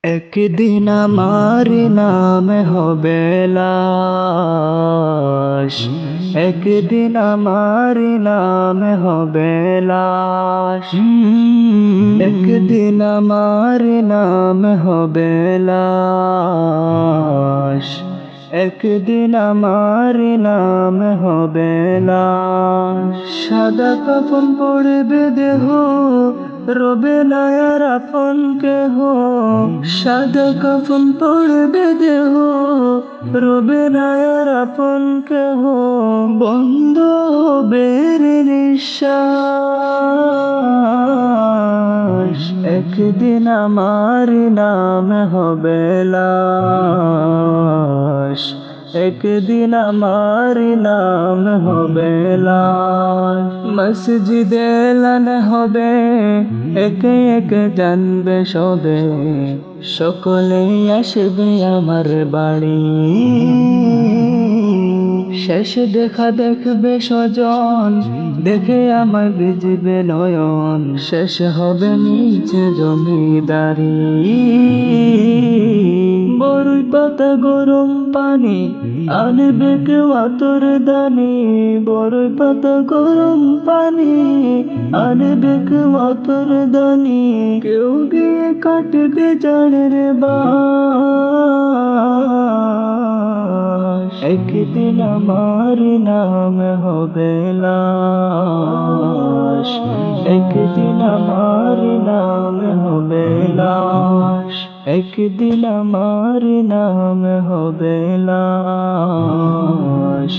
একদিন আমার নাম হবে লাশ, একদিন আমার নাম হবে লাশ, একদিন আমার নাম হবে লাশ, একদিন আমার নাম হবে লাশ। সাদা কাফন পড়বে দেহ, রবে না আর আপন কেহ। সাদা কাফন পড়বে দেহ, রবে না আর আপন কেহ। বন্ধ হবে রে নিঃশ্বাস, একদিন আমার নাম হবে লাশ, একদিন আমার নাম হবে লাশ। মসজিদে এলান হবে, একে একে জানবে সবে, সকলেই আসবে আমার বাড়ি। শেষ দেখা দেখবে স্বজন, দেখে আমার ভিজবে নয়ন। শেষ হবে নিচে জমিদারি, বড়ই পাতা গরম পানি আনবে কেউ আতর দানি। বড়ই পাতা গরম পানি আনবে কেউ আতর দানি। কেউ গিয়ে কাটবে জানের বাঁশ, একদিন আমার নাম হবে লাশ, একদিন আমার নাম হবে লাশ, একদিন আমার নাম হবে লাশ,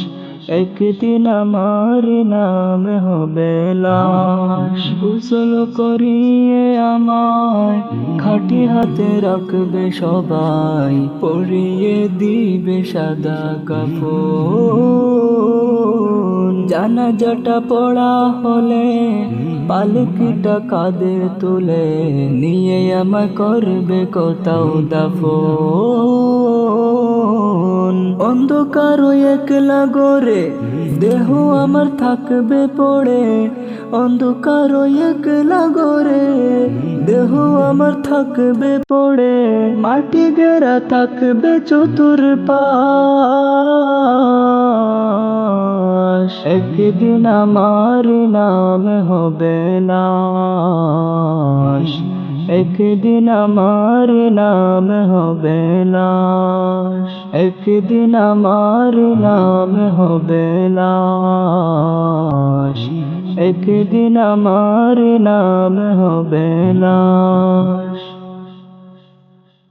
একদিন আমার নাম হবে লাশ। গোসল করিয়ে আমায় খাটি হাতে রাখবে সবাই, পরিয়ে দিবে সাদা কাফন। জানাজাটা পড়া হলে পালকিটা কাঁধে তুলে, নিয়ে আমায় করবে কোথাও দাফন। অন্ধকার একলা গরে দেহ আমার থাকবে পড়ে, অন্ধকার একলা গরে দেহ আমার থাকবে পড়ে। মাটি গেরা থাকবে চতুর্পাশ, একদিন আমার নাম হবে লাশ, একদিন আমার নাম হবে লাশ, একদিন আমার নাম হবে লাশ, একদিন আমার নাম হবে লাশ।